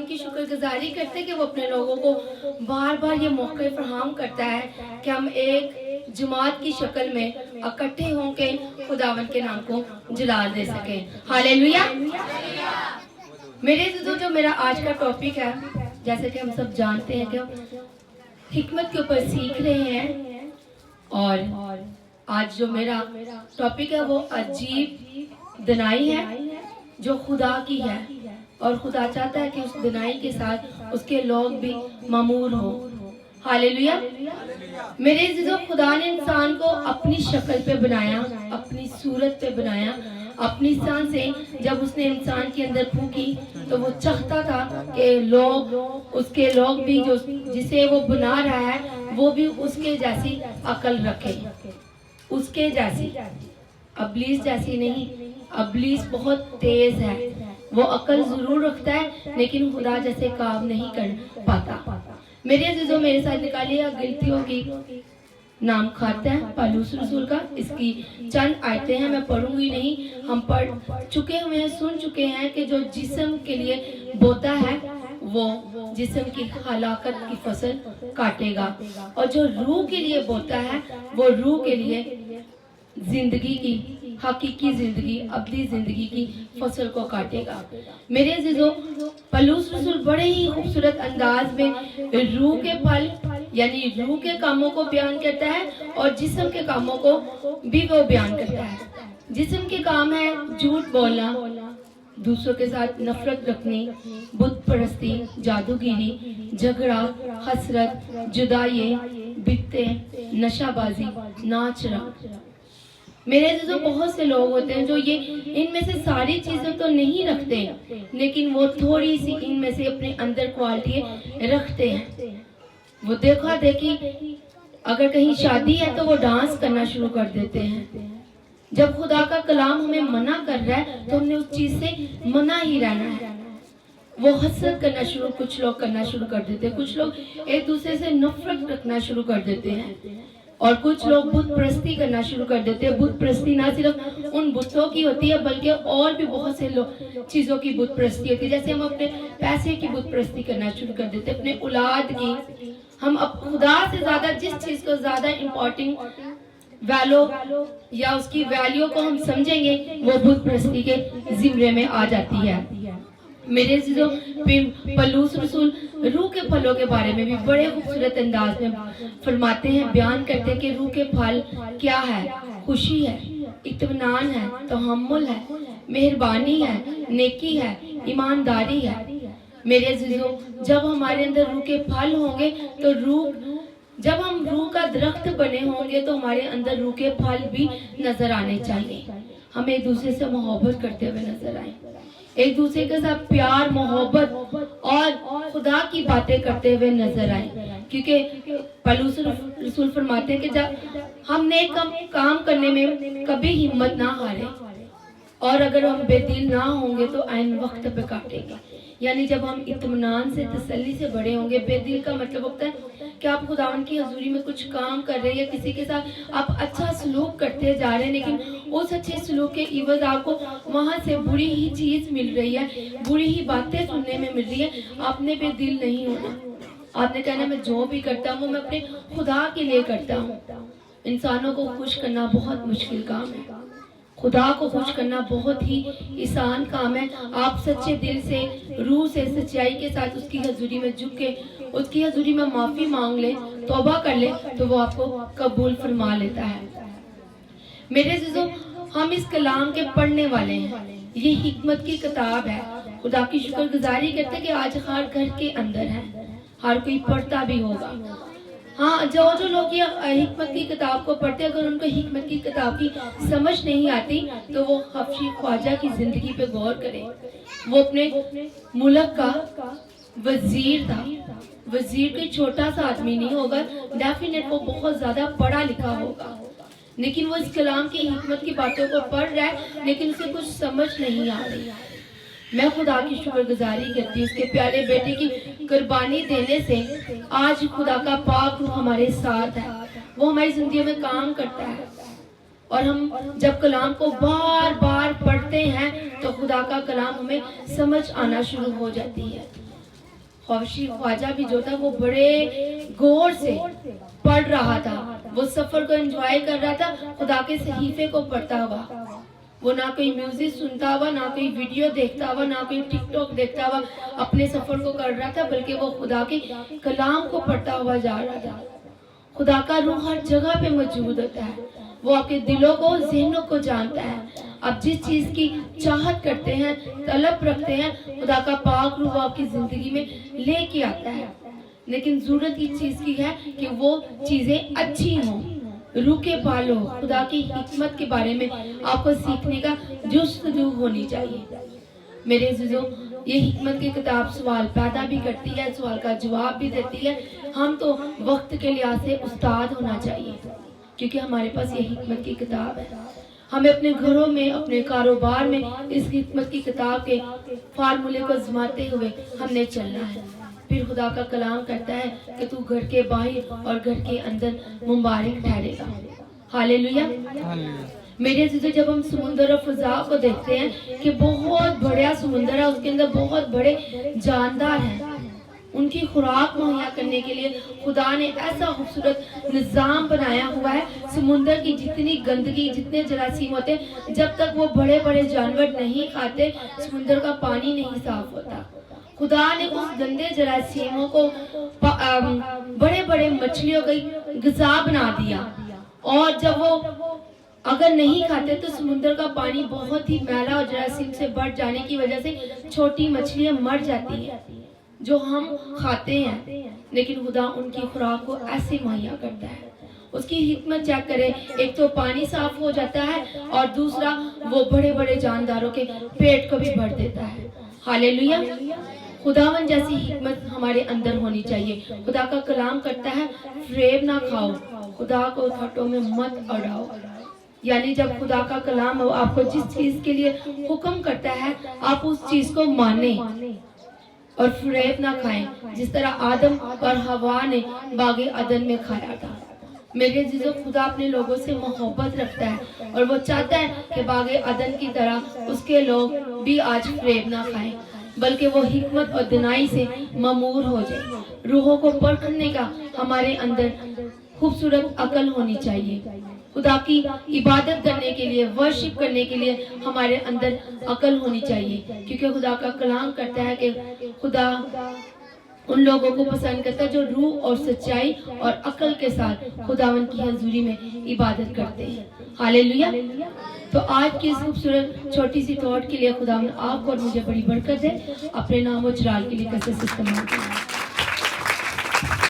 خداوند کی شکر گزاری کرتے ہیں کہ وہ اپنے لوگوں کو بار بار یہ موقع فراہم کرتا ہے کہ ہم ایک جماعت کی شکل میں اکٹھے ہوں کے خداوند کے نام کو جلال دے سکیں. ہاللیلویا. میرے عزیزو جو میرا آج کا ٹاپک ہے، جیسے کہ ہم سب جانتے ہیں کہ حکمت کے اوپر سیکھ رہے ہیں، اور آج جو میرا ٹاپک ہے وہ عجیب دنائی ہے جو خدا کی ہے، اور خدا چاہتا ہے کہ اس دنائی کے ساتھ اس کے لوگ بھی معمور ہوں. ہاللیلویا. میرے عزیزو خدا نے انسان کو اپنی شکل پہ بنایا، اپنی صورت پہ بنایا. اپنی سان سے جب اس نے انسان کے اندر پھونکی تو وہ چاہتا تھا کہ لوگ، اس کے لوگ بھی جو جسے وہ بنا رہا ہے وہ بھی اس کے جیسی عقل رکھے، اس کے جیسی، ابلیس جیسی نہیں. ابلیس بہت تیز ہے، وہ عقل ضرور رکھتا ہے لیکن خدا جیسے کام نہیں کر پاتا. میرے عزیزوں میرے ساتھ نکالیے غلطیوں کی نام کھاتا ہے پالوس رسول کا. اس کی چند آیتیں ہیں، میں پڑھوں گی نہیں. ہم پڑھ چکے ہوئے ہیں، سن چکے ہیں کہ جو جسم کے لیے بوتا ہے وہ جسم کی ہلاکت کی فصل کاٹے گا، اور جو روح کے لیے بوتا ہے وہ روح کے لیے زندگی کی، حقیقی زندگی، ابدی زندگی کی فصل کو کاٹے گا. میرے عزیزو پالوس رسول بڑے ہی خوبصورت انداز میں روح کے پھل یعنی روح کے کاموں کو بیان کرتا ہے اور جسم کے کاموں کو بھی وہ بیان کرتا ہے. جسم کے کام ہے جھوٹ بولنا، دوسروں کے ساتھ نفرت رکھنی، بت پرستی، جادوگیری، جھگڑا، حسرت، جدائی، بدعتیں، نشہ بازی، ناچ رنگ. میرے عزیزو بہت سے لوگ ہوتے ہیں جو یہ ان میں سے ساری چیزیں تو نہیں رکھتے لیکن وہ تھوڑی سی ان میں سے اپنے اندر کوالٹی رکھتے ہیں. وہ دیکھا دیکھی، اگر کہیں شادی ہے تو وہ ڈانس کرنا شروع کر دیتے ہیں. جب خدا کا کلام ہمیں منع کر رہا ہے تو ہم نے اس چیز سے منع ہی رہنا ہے. وہ حسد کرنا کچھ لوگ کرنا شروع کر دیتے ہیں، کچھ لوگ ایک دوسرے سے نفرت رکھنا شروع کر دیتے ہیں، اور کچھ لوگ بت پرستی کرنا شروع کر دیتے ہیں. بت پرستی نہ صرف ان بتوں کی ہوتی ہے بلکہ اور بھی بہت سے چیزوں کی بت پرستی ہوتی ہے. جیسے ہم اپنے پیسے کی بت پرستی کرنا شروع کر دیتے ہیں، اپنے اولاد کی. ہم اب خدا سے زیادہ جس چیز کو زیادہ امپورٹنٹ ویلو یا اس کی ویلیو کو ہم سمجھیں گے وہ بت پرستی کے زمرے میں آ جاتی ہے. میرے عزیزو پالوس رسول روح کے پھلوں کے بارے میں بھی بڑے خوبصورت انداز میں فرماتے ہیں، بیان کرتے ہیں کہ روح کے پھل کیا ہے. خوشی ہے، اطمینان ہے، تحمل ہے، مہربانی ہے، نیکی ہے، ایمانداری ہے. میرے عزیزو جب ہمارے اندر روح کے پھل ہوں گے تو جب ہم روح کا درخت بنے ہوں گے تو ہمارے اندر روح کے پھل بھی نظر آنے چاہیے. ہم ایک دوسرے سے محبت کرتے ہوئے نظر آئیں، ایک دوسرے کے ساتھ پیار، محبت اور خدا کی باتیں کرتے ہوئے نظر آئیں. کیونکہ پالوس رسول فرماتے ہیں کہ جب ہم نیک کام کرنے میں کبھی ہمت نہ ہارے، اور اگر ہم بے دل نہ ہوں گے تو عین وقت پہ کاٹیں گے. یعنی جب ہم اطمینان سے، تسلی سے بڑے ہوں گے. بے دل کا مطلب ہوتا ہے کہ آپ خداوند کی حضوری میں کچھ کام کر رہے ہیں یا کسی کے ساتھ آپ اچھا سلوک کرتے جا رہے ہیں لیکن اس اچھے سلوک کے عوض آپ کو وہاں سے بری ہی چیز مل رہی ہے، بری ہی باتیں سننے میں مل رہی ہے. آپ نے بے دل نہیں ہونا. آپ نے کہنا میں جو بھی کرتا ہوں میں اپنے خدا کے لیے کرتا ہوں. انسانوں کو خوش کرنا بہت مشکل کام ہے، خدا کو خوش کرنا بہت ہی آسان کام ہے. آپ سچے دل سے، روح سے، سچائی کے ساتھ اس کی حضوری میں جھک کے اس کی حضوری میں معافی مانگ لے، توبہ کر لے تو وہ آپ کو قبول فرما لیتا ہے. میرے عزیزو ہم اس کلام کے پڑھنے والے ہیں، یہ حکمت کی کتاب ہے. خدا کی شکر گزاری کرتے کہ آج ہر گھر کے اندر ہے، ہر کوئی پڑھتا بھی ہوگا. ہاں جو لوگ یہ حکمت کی کتاب کو پڑھتے ہیں اگر ان کو حکمت کی کتاب کی سمجھ نہیں آتی تو وہ حبشی خواجہ کی زندگی پہ غور کریں. وہ اپنے ملک کا وزیر تھا. وزیر کوئی چھوٹا سا آدمی نہیں ہوگا، ڈیفینیٹ وہ بہت زیادہ پڑھا لکھا ہوگا، لیکن وہ اس کلام کی حکمت کی باتوں کو پڑھ رہا ہے لیکن اسے کچھ سمجھ نہیں آ رہی. میں خدا کی شکر گزاری کرتی ہوں اس کے پیارے بیٹے کی قربانی دینے سے آج خدا کا پاک روح ہمارے ساتھ ہے. وہ ہماری زندگی میں کام کرتا ہے، اور ہم جب کلام کو بار بار پڑھتے ہیں تو خدا کا کلام ہمیں سمجھ آنا شروع ہو جاتی ہے. خوفشی خواجہ بھی جو تھا وہ بڑے غور سے پڑھ رہا تھا, وہ سفر کو انجوائے کر رہا تھا, خدا کے صحیفے کو پڑھتا ہوا. وہ نہ کوئی میوزک سنتا ہوا, نہ کوئی ویڈیو دیکھتا ہوا, نہ کوئی ٹک ٹاک دیکھتا ہوا اپنے سفر کو کر رہا تھا, بلکہ وہ خدا کے کلام کو پڑھتا ہوا جا رہا تھا. خدا کا روح ہر جگہ پہ موجود ہوتا ہے, وہ آپ کے دلوں کو, ذہنوں کو جانتا ہے. آپ جس چیز کی چاہت کرتے ہیں, طلب رکھتے ہیں, خدا کا پاک روح آپ کی زندگی میں لے کے آتا ہے. لیکن ضرورت اس چیز کی ہے کہ وہ چیزیں اچھی ہوں, روح کے پالو. خدا کی حکمت کے بارے میں آپ کو سیکھنے کا جستجو ہونی چاہیے. میرے عزیزوں, یہ حکمت کی کتاب سوال پیدا بھی کرتی ہے, سوال کا جواب بھی دیتی ہے. ہم تو وقت کے لحاظ سے استاد ہونا چاہیے, کیونکہ ہمارے پاس یہ حکمت کی کتاب ہے. ہمیں اپنے گھروں میں, اپنے کاروبار میں اس حکمت کی کتاب کے فارمولے کو آزماتے ہوئے ہم نے چلنا ہے. پھر خدا کا کلام کہتا ہے کہ تو گھر کے باہر اور گھر کے اندر مبارک ٹھہرے گا. ہاللیلویا. میرے عزیزو, جب ہم سمندر اور فضا کو دیکھتے ہیں کہ بہت بڑا سمندر ہے, اس کے اندر بہت بڑے جاندار ہیں, ان کی خوراک مہیا کرنے کے لیے خدا نے ایسا خوبصورت نظام بنایا ہوا ہے. سمندر کی جتنی گندگی, جتنے جراثیم ہوتے, جب تک وہ بڑے بڑے جانور نہیں کھاتے, سمندر کا پانی نہیں صاف ہوتا. خدا نے اس گندے جراثیموں کو بڑے بڑے مچھلیوں کی غذا بنا دیا, اور جب وہ اگر نہیں کھاتے تو سمندر کا پانی بہت ہی میلا اور جراثیم سے بڑھ جانے کی وجہ سے چھوٹی مچھلیاں مر جاتی ہیں جو ہم کھاتے ہیں. لیکن خدا ان کی خوراک کو ایسے مہیا کرتا ہے. اس کی حکمت چیک کرے, ایک تو پانی صاف ہو جاتا ہے, اور دوسرا وہ بڑے بڑے جانداروں کے پیٹ کو بھی بھر دیتا ہے. ہاللیلویا. خداوند جیسی حکمت ہمارے اندر ہونی چاہیے. خدا کا کلام کرتا ہے فریب نہ کھاؤ, خدا کو کھٹوں میں مت اڑاؤ. یعنی جب خدا کا کلام آپ کو جس چیز کے لیے حکم کرتا ہے, آپ اس چیز کو مانیں اور فریب نہ کھائیں, جس طرح آدم اور حوا نے باغ عدن میں کھایا تھا. میرے عزیزو, خدا اپنے لوگوں سے محبت رکھتا ہے, اور وہ چاہتا ہے کہ باغ عدن کی طرح اس کے لوگ بھی آج فریب نہ کھائیں, بلکہ وہ حکمت اور دانائی سے مامور ہو جائے. روحوں کو پرکھنے کا ہمارے اندر خوبصورت عقل ہونی چاہیے. خدا کی عبادت کرنے کے لیے, ورشپ کرنے کے لیے ہمارے اندر عقل ہونی چاہیے, کیونکہ خدا کا کلام کرتا ہے کہ خدا ان لوگوں کو پسند کرتا ہے جو روح اور سچائی اور عقل کے ساتھ خداوند کی حضوری میں عبادت کرتے ہیں. ہاللیلویا. تو آج کی اس خوبصورت چھوٹی سی تھاٹ کے لیے خداوند آپ کو اور مجھے بڑی برکت ہے. اپنے نام و جلال کے لیے کیسے استعمال کریں.